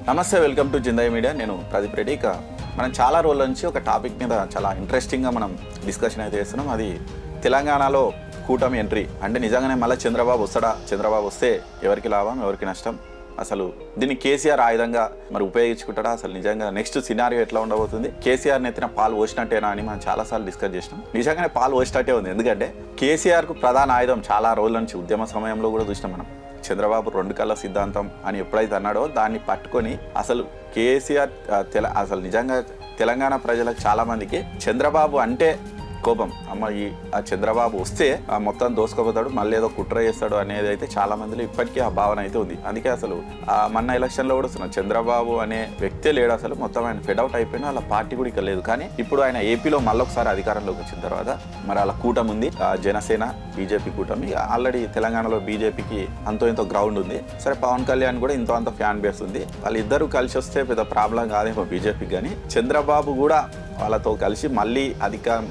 నమస్తే, welcome to జిందయ్ media. నేను ప్రదీప్ రెడ్డి. ఇక మనం చాలా రోజుల నుంచి ఒక టాపిక్ మీద చాలా ఇంట్రెస్టింగ్గా మనం డిస్కషన్ అయితే చేస్తున్నాం. అది తెలంగాణలో కూటమి ఎంట్రీ. అంటే నిజంగానే మళ్ళీ చంద్రబాబు వస్తాడా, చంద్రబాబు వస్తే ఎవరికి లాభం, ఎవరికి నష్టం, అసలు దీన్ని కేసీఆర్ ఆయుధంగా మరి ఉపయోగించుకుంటాడా, అసలు నిజంగా నెక్స్ట్ సినారియో ఎట్లా ఉండబోతుంది, కేసీఆర్ నెత్తిన పాలు పోసినట్టేనా అని మనం చాలాసార్లు డిస్కస్ చేసినాం. నిజంగానే పాలు పోసినట్టే ఉంది. ఎందుకంటే కేసీఆర్కు ప్రధాన ఆయుధం చాలా రోజుల నుంచి ఉద్యమ సమయంలో కూడా చూసినాం మనం. చంద్రబాబు రెండు కళ్ళ సిద్ధాంతం అని ఎప్పుడైతే అన్నాడో దాన్ని పట్టుకొని అసలు కేసీఆర్ అసలు నిజంగా తెలంగాణ ప్రజలకు చాలామందికి చంద్రబాబు అంటే కోపం. అమ్మ ఆ చంద్రబాబు వస్తే మొత్తం దోసుకోపోతాడు, మళ్ళీ ఏదో కుట్ర చేస్తాడు అనేది అయితే చాలా మందిలో ఇప్పటికీ ఆ భావన అయితే ఉంది. అందుకే అసలు మొన్న ఎలక్షన్లో కూడా వస్తున్నాడు, చంద్రబాబు అనే వ్యక్తే లేడు, అసలు మొత్తం ఆయన ఫెడౌట్ అయిపోయినా వాళ్ళ పార్టీ కూడా ఇక లేదు. కానీ ఇప్పుడు ఆయన ఏపీలో మళ్ళొకసారి అధికారంలోకి వచ్చిన తర్వాత మరి అలా కూటమి ఉంది, జనసేన బీజేపీ కూటమి. ఆల్రెడీ తెలంగాణలో బీజేపీకి అంతో ఇంతో గ్రౌండ్ ఉంది. సరే, పవన్ కళ్యాణ్ కూడా ఇంతో అంత ఫ్యాన్ బేస్ ఉంది. వాళ్ళిద్దరూ కలిసి వస్తే పెద్ద ప్రాబ్లం కాదేమో బీజేపీకి. కానీ చంద్రబాబు కూడా వాళ్ళతో కలిసి మళ్ళీ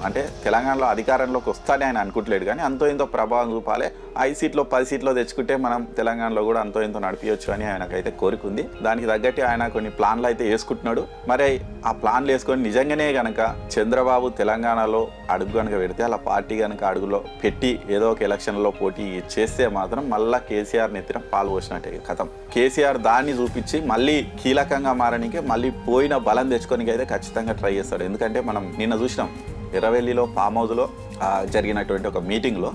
అంటే తెలంగాణలో అధికారంలోకి వస్తానే ఆయన అనుకుంటలేడు. కానీ అంతో ఇంతో ప్రభావం చూపాలి, 5 సీట్లో 10 సీట్లో తెచ్చుకుంటే మనం తెలంగాణలో కూడా అంతో ఇంతో నడిపించవచ్చు అని ఆయనకైతే కోరికుంది. దానికి తగ్గట్టు ఆయన కొన్ని ప్లాన్లు అయితే వేసుకుంటున్నాడు. మరి ఆ ప్లాన్లు వేసుకొని నిజంగానే కనుక చంద్రబాబు తెలంగాణలో అడుగు కనుక పెడితే, అలా పార్టీ కనుక అడుగులో పెట్టి ఏదో ఒక ఎలక్షన్లో పోటీ చేస్తే మాత్రం మళ్ళీ కేసీఆర్ నెత్తిన పాలు పోసినట్టే కథం. కేసీఆర్ దాన్ని చూపించి మళ్ళీ కీలకంగా మారడానికి, మళ్ళీ పోయిన బలం తెచ్చుకోనికి అయితే ఖచ్చితంగా ట్రై చేస్తాడు. ఎందుకంటే మనం నిన్న చూసినాం ఎర్రవెల్లిలో ఫామ్ హౌస్లో జరిగినటువంటి ఒక మీటింగ్లో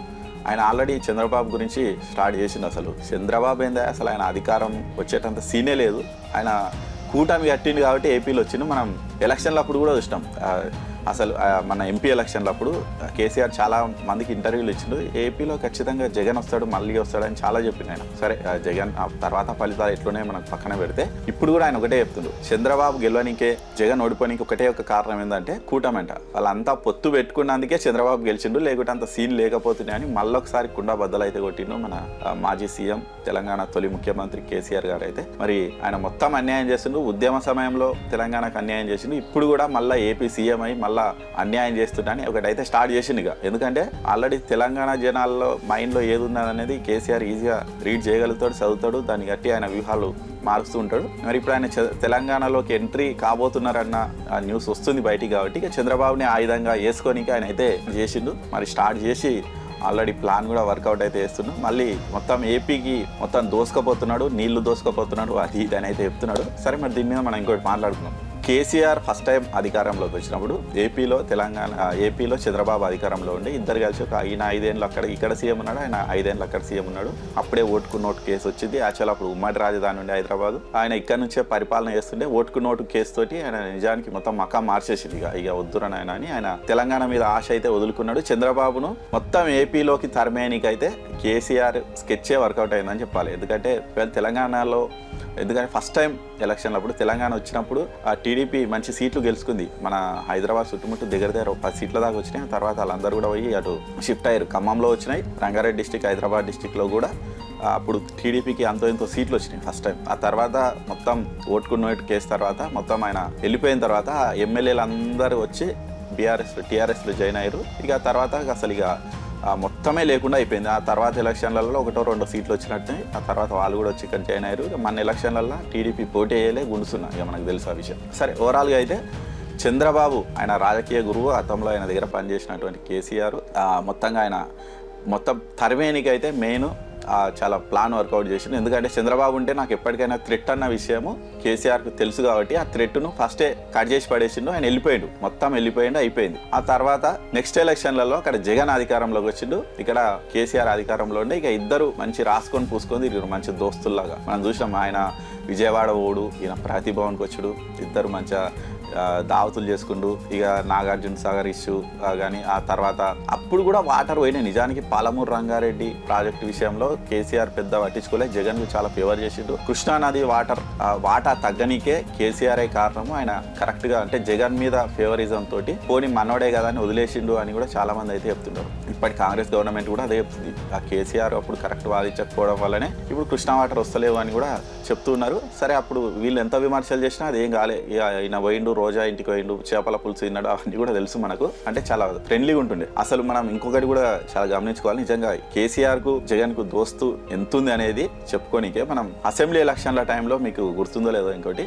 ఆయన ఆల్రెడీ చంద్రబాబు గురించి స్టార్ట్ చేసిండు. అసలు చంద్రబాబు ఏందా, అసలు ఆయన అధికారం వచ్చేటంత సీనే లేదు, ఆయన కూటమి కట్టిండు కాబట్టి ఏపీలో వచ్చిండు. మనం ఎలక్షన్లప్పుడు కూడా చూసినాం, అసలు మన ఎంపీ ఎలక్షన్లప్పుడు కేసీఆర్ చాలా మందికి ఇంటర్వ్యూలు ఇచ్చిండు, ఏపీలో ఖచ్చితంగా జగన్ వస్తాడు, మళ్ళీ వస్తాడని చాలా చెప్పిండు ఆయన. సరే, జగన్ తర్వాత ఫలితాలు ఎట్లునే మనకు పక్కన పెడితే ఇప్పుడు కూడా ఆయన ఒకటే చెప్తుండు, చంద్రబాబు గెలవనికే జగన్ ఓడిపోనికి ఒకటే ఒక కారణం ఏంటంటే కూటమంట. వాళ్ళంతా పొత్తు పెట్టుకున్నందుకే చంద్రబాబు గెలిచిండు, లేకుంటే అంత సీన్ లేకపోతున్నాయి అని మళ్ళొకసారి కుండా బద్దలు అయితే కొట్టిండు మన మాజీ సీఎం, తెలంగాణ తొలి ముఖ్యమంత్రి కేసీఆర్ గారు. అయితే మరి ఆయన మొత్తం అన్యాయం చేస్తుండు. ఉద్యమ సమయంలో తెలంగాణకు అన్యాయం చేసిండు, ఇప్పుడు కూడా మళ్ళీ ఏపీ సీఎం అయి మళ్ళీ అన్యాయం చేస్తుండని ఒకటైతే స్టార్ట్ చేసిండు. ఎందుకంటే ఆల్రెడీ తెలంగాణ జనాల్లో మైండ్లో ఏది ఉన్నదనేది కేసీఆర్ ఈజీగా రీడ్ చేయగలుగుతాడు, చదువుతాడు, దాన్ని బట్టి ఆయన వ్యూహాలు మారుస్తూ ఉంటాడు. మరి ఇప్పుడు ఆయన తెలంగాణలోకి ఎంట్రీ కాబోతున్నారన్న న్యూస్ వస్తుంది బయటికి, కాబట్టి ఇక చంద్రబాబుని ఆయుధంగా వేసుకొని ఆయన అయితే చేసిండు. మరి స్టార్ట్ చేసి ఆల్రెడీ ప్లాన్ కూడా వర్కౌట్ అయితే చేస్తున్నాడు. మళ్ళీ మొత్తం ఏపీకి మొత్తం దోసుకపోతున్నాడు, నీళ్లు దోసుకపోతున్నాడు, అది ఇది అని అయితే చెప్తున్నాడు. సరే, మరి దీని మీద మనం ఇంకోటి మాట్లాడుకున్నాం. కేసీఆర్ ఫస్ట్ టైం అధికారంలోకి వచ్చినప్పుడు ఏపీలో చంద్రబాబు అధికారంలో ఉండి ఇద్దరు కలిసి ఈయన 5 ఏళ్ళు ఇక్కడ సీఎం ఉన్నాడు, ఆయన 5 ఏళ్ళు అక్కడ సీఎం ఉన్నాడు. అప్పుడే ఓటుకు నోటు కేసు వచ్చింది. యాక్చువల్ అప్పుడు ఉమ్మడి రాజధాని ఉండే హైదరాబాద్, ఆయన ఇక్కడ నుంచే పరిపాలన చేస్తుండే. ఓటుకు నోటు కేసు తోటి ఆయన నిజానికి మొత్తం మకా మార్చేసింది. ఇక వద్దురని ఆయన అని ఆయన తెలంగాణ మీద ఆశ అయితే వదులుకున్నాడు. చంద్రబాబును మొత్తం ఏపీలోకి తరిమేయనికి అయితే కేసీఆర్ స్కెచ్చే వర్కౌట్ అయిందని చెప్పాలి. ఎందుకంటే తెలంగాణలో ఫస్ట్ టైం ఎలక్షన్లప్పుడు తెలంగాణ వచ్చినప్పుడు టీడీపీ మంచి సీట్లు గెలుచుకుంది. మన హైదరాబాద్ చుట్టుముట్టు దగ్గర 10 సీట్ల దాకా వచ్చినాయి. తర్వాత వాళ్ళందరూ కూడా పోయి అటు షిఫ్ట్ అయ్యారు. ఖమ్మంలో వచ్చినాయి, రంగారెడ్డి డిస్టిక్, హైదరాబాద్ డిస్టిక్లో కూడా అప్పుడు టీడీపీకి అంతో ఎంతో సీట్లు వచ్చినాయి ఫస్ట్ టైం. ఆ తర్వాత మొత్తం ఓటుకు నోటు కేసు తర్వాత మొత్తం ఆయన వెళ్ళిపోయిన తర్వాత ఎమ్మెల్యేలు అందరూ వచ్చి టీఆర్ఎస్లో జాయిన్ అయ్యారు. ఇక తర్వాత అసలు మొత్తమే లేకుండా అయిపోయింది. ఆ తర్వాత ఎలక్షన్లలో 1-2 సీట్లు వచ్చినట్టు ఆ తర్వాత వాళ్ళు కూడా వచ్చి ఇక్కడ జాయిన్ అయ్యారు. మన ఎలక్షన్లలో టీడీపీ పోటీ అయ్యేలే గుండుస్తున్నా, ఇక మనకు తెలుసు ఆ విషయం. సరే, ఓవరాల్గా అయితే చంద్రబాబు ఆయన రాజకీయ గురువు, గతంలో ఆయన దగ్గర పనిచేసినటువంటి కేసీఆర్ మొత్తంగా ఆయన మొత్తం తరిమేనికైతే మెయిన్ చాలా ప్లాన్ వర్కౌట్ చేసిండు. ఎందుకంటే చంద్రబాబు ఉంటే నాకు ఎప్పటికైనా థ్రెట్ అన్న విషయము కేసీఆర్కు తెలుసు కాబట్టి ఆ థ్రెట్ను ఫస్టే కట్ చేసి పడేసిండు. ఆయన వెళ్ళిపోయాడు, మొత్తం వెళ్ళిపోయిండు, అయిపోయింది. ఆ తర్వాత నెక్స్ట్ ఎలక్షన్లలో అక్కడ జగన్ అధికారంలోకి వచ్చిండు, ఇక్కడ కేసీఆర్ అధికారంలో ఉండే. ఇక ఇద్దరు మంచి రాసుకొని పూసుకొని మంచి దోస్తుల్లాగా మనం చూసినాం. ఆయన విజయవాడ ఓడు, ఈయన ప్రతిభవన్కి వచ్చాడు, ఇద్దరు మంచిగా దావతులు చేసుకుంటూ. ఇక నాగార్జున సాగర్ ఇష్యూ కానీ ఆ తర్వాత అప్పుడు కూడా వాటర్ పోయినాయి. నిజానికి పాలమూరు రంగారెడ్డి ప్రాజెక్టు విషయంలో కేసీఆర్ పెద్ద పట్టించుకోలే, జగన్ చాలా ఫేవర్ చేసిండు. కృష్ణానది వాటా తగ్గనికే కేసీఆర్ కారణము. ఆయన కరెక్ట్గా అంటే జగన్ మీద ఫేవరిజం తోటి పోనీ మనోడే కదా అని వదిలేసిండు అని కూడా చాలా మంది అయితే చెప్తున్నారు. ఇప్పటి కాంగ్రెస్ గవర్నమెంట్ కూడా అదే చెప్తుంది, ఆ కేసీఆర్ అప్పుడు కరెక్ట్ వాదించకపోవడం వల్లనే ఇప్పుడు కృష్ణా వాటర్ వస్తలేవు అని కూడా చెప్తున్నారు. సరే, అప్పుడు వీళ్ళు ఎంత విమర్శలు చేసినా అదేం కాలే, ఈయన పోయిండు, రోజా ఇంటికి పోయిండు, చేపల పులుసు తిన్నాడు, అవన్నీ కూడా తెలుసు మనకు. అంటే చాలా ఫ్రెండ్లీగా ఉంటుండే. అసలు మనం ఇంకొకటి కూడా చాలా గమనించుకోవాలి, నిజంగా కేసీఆర్ కు జగన్ కు దోస్తు ఎంతుంది అనేది చెప్పుకోనికే మనం అసెంబ్లీ ఎలక్షన్ల టైంలో మీకు గుర్తుందో లేదో ఇంకోటి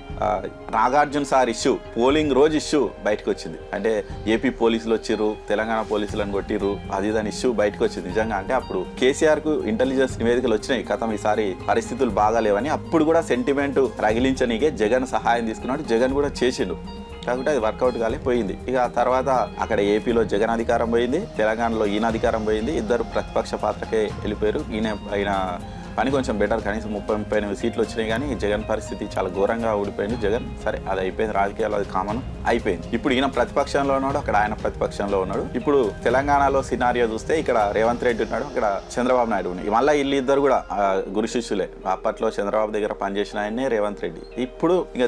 నాగార్జున సార్ ఇష్యూ పోలింగ్ రోజు ఇష్యూ బయటకు వచ్చింది. అంటే ఏపీ పోలీసులు వచ్చిర్రు, తెలంగాణ పోలీసులను కొట్టిర్రు, అది దాని ఇష్యూ బయటకు వచ్చింది. నిజంగా అంటే అప్పుడు కేసీఆర్ కు ఇంటెలిజెన్స్ నివేదికలు వచ్చినాయి, కథం ఈసారి పరిస్థితులు బాగాలేవని. అప్పుడు కూడా సెంటిమెంట్ రగిలించనీకే జగన్ సహాయం తీసుకున్నాడు, జగన్ కూడా చేసిండు. కాకపోతే అది వర్కౌట్ కాలే పోయింది. ఇక ఆ తర్వాత అక్కడ ఏపీలో జగన్ అధికారం పోయింది, తెలంగాణలో ఈయన అధికారం పోయింది. ఇద్దరు ప్రతిపక్ష పాత్రకే వెళ్ళిపోయారు. ఈయన పని కొంచెం బెటర్, కనీసం 30-38 సీట్లు వచ్చినాయి. కానీ జగన్ పరిస్థితి చాలా ఘోరంగా ఊడిపోయింది. జగన్ సరే అది అయిపోయింది, రాజకీయాలు అది కామన్ అయిపోయింది. ఇప్పుడు ఈయన ప్రతిపక్షంలో ఉన్నాడు, అక్కడ ఆయన ప్రతిపక్షంలో ఉన్నాడు. ఇప్పుడు తెలంగాణలో సినారియో చూస్తే ఇక్కడ రేవంత్ రెడ్డి ఉన్నాడు, అక్కడ చంద్రబాబు నాయుడు ఉన్నాడు. మళ్ళీ వీళ్ళిద్దరు కూడా గురు శిష్యులే. అప్పట్లో చంద్రబాబు దగ్గర పనిచేసిన ఆయనే రేవంత్ రెడ్డి. ఇప్పుడు ఇక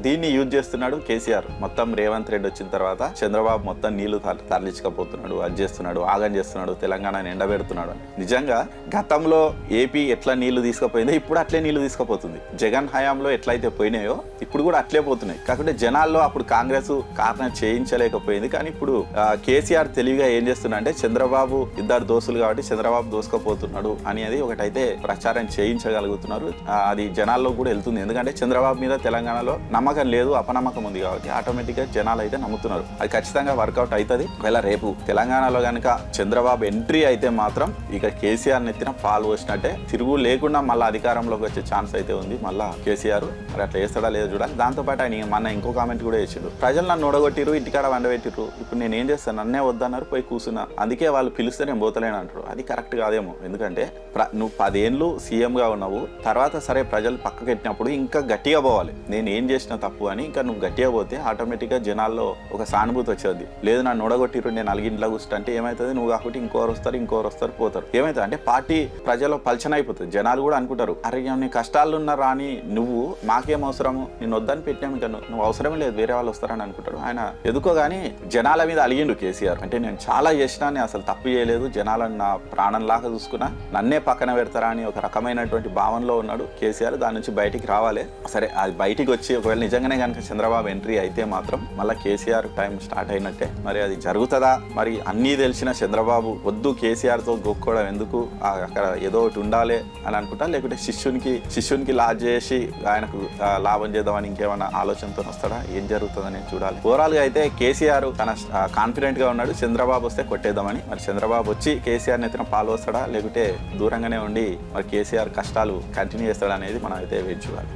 దీన్ని యూజ్ చేస్తున్నాడు కేసీఆర్. మొత్తం రేవంత్ రెడ్డి వచ్చిన తర్వాత చంద్రబాబు మొత్తం నీళ్లు తరలించకపోతున్నాడు, అది చేస్తున్నాడు, ఆగం చేస్తున్నాడు, తెలంగాణని ఎండబెడుతున్నాడు. నిజంగా గతంలో ఏపీ ఎట్లా నీళ్లు తీసుకుపోయిందో ఇప్పుడు అట్లే నీళ్లు తీసుకుపోతుంది. జగన్ హయాంలో ఎట్లయితే పోయినాయో ఇప్పుడు కూడా అట్లే పోతున్నాయి. కాకపోతే జనాల్లో అప్పుడు కాంగ్రెస్ కారణం చేయించలేకపోయింది. కానీ ఇప్పుడు కేసీఆర్ తెలివిగా ఏం చేస్తున్నా అంటే చంద్రబాబు ఇద్దరు దోస్తులు కాబట్టి చంద్రబాబు దోసుకపోతున్నాడు అనేది ఒకటైతే ప్రచారం చేయించగలుగుతున్నారు. అది జనాల్లో కూడా వెళ్తుంది. ఎందుకంటే చంద్రబాబు మీద తెలంగాణలో నమ్మకం లేదు, అపనమ్మకం ఉంది కాబట్టి ఆటోమేటిక్ గా జనాలు అయితే నమ్ముతున్నారు. అది ఖచ్చితంగా వర్కౌట్ అవుతుంది. ఒకవేళ రేపు తెలంగాణలో కనుక చంద్రబాబు ఎంట్రీ అయితే మాత్రం ఇక కేసీఆర్ నెత్తిన పాలు పోసినట్టే, తిరుగు లేకుండా మళ్ళీ అధికారంలోకి వచ్చే ఛాన్స్ అయితే ఉంది. మళ్ళీ కేసీఆర్ మరి అట్లా వేస్తాడా లేదో చూడాలి. దాంతోపాటు ఆయన మన ఇంకో కామెంట్ కూడా చేసిండు, ప్రజలు నన్ను ఓడగొట్టిరు, ఇంటికాడ వండబెట్టిరు, ఇప్పుడు నేను ఏం చేస్తాను, నన్నే వద్దన్నారు, పోయి కూర్చున్నా, అందుకే వాళ్ళు పిలిస్తే నేను పోతలేను అంటారు. అది కరెక్ట్ కాదేమో. ఎందుకంటే నువ్వు 10 ఏళ్ళు సీఎంగా ఉన్నావు, తర్వాత సరే ప్రజలు పక్కకెట్టినప్పుడు ఇంకా గట్టిగా పోవాలి, నేను ఏం చేసిన తప్పు అని. ఇంకా నువ్వు గట్టిగా పోతే ఆటోమేటిక్గా జనాల్లో ఒక సానుభూతి వచ్చేది. లేదు నన్ను ఓడగొట్టిరు, నేను అలిగింట్లో కూర్చుంటే అంటే ఏమవుతుంది, నువ్వు కాకపోతే ఇంకోరు వస్తారు పోతారు. ఏమవుతుంది అంటే పార్టీ ప్రజలు పలచన అయిపోతుంది. జనాలు కూడా అనుకుంటారు, అరే నీ కష్టాలు ఉన్నారా అని, నువ్వు మాకేం అవసరము, నేను వద్దని పెట్టాము, ఇంకా నువ్వు అవసరమే లేదు, వేరే వాళ్ళు వస్తారని అనుకుంటారు. ఆయన ఎదుకోగాని జనాల మీద అలిగిండు కేసీఆర్. అంటే నేను చాలా చేసినా, నేను అసలు తప్పు చేయలేదు, జనాలను నా ప్రాణంలాగా చూసుకున్నా, నన్నే పక్కన పెడతారా అని ఒక రకమైనటువంటి భావనలో ఉన్నాడు కేసీఆర్. దాని నుంచి బయటికి రావాలి. సరే అది బయటికి వచ్చి ఒకవేళ నిజంగానే కనుక చంద్రబాబు ఎంట్రీ అయితే మాత్రం మళ్ళీ కేసీఆర్ టైం స్టార్ట్ అయినట్టే. మరి అది జరుగుతుందా? మరి అన్నీ తెలిసిన చంద్రబాబు వద్దు కేసీఆర్తో గొక్కోవడం ఎందుకు, అక్కడ ఏదో ఒకటి ఉండాలి అని అనుకుంటా, లేకుంటే శిష్యునికి లాజ్ చేసి ఆయనకు లాభం చేద్దామని ఇంకేమైనా ఆలోచనతో వస్తాడా, ఏం జరుగుతుందని చూడాలి. ఓవరాల్ గా అయితే కేసీఆర్ తన కాన్ఫిడెంట్ గా ఉన్నాడు, చంద్రబాబు వస్తే కొట్టేద్దామని. మరి చంద్రబాబు వచ్చి కేసీఆర్ నెత్తిన పాలు వస్తాడా, లేకుంటే దూరంగానే ఉండి మరి కేసీఆర్ కష్టాలు కంటిన్యూ చేస్తాడా అనేది మనం అయితే వేచి చూడాలి.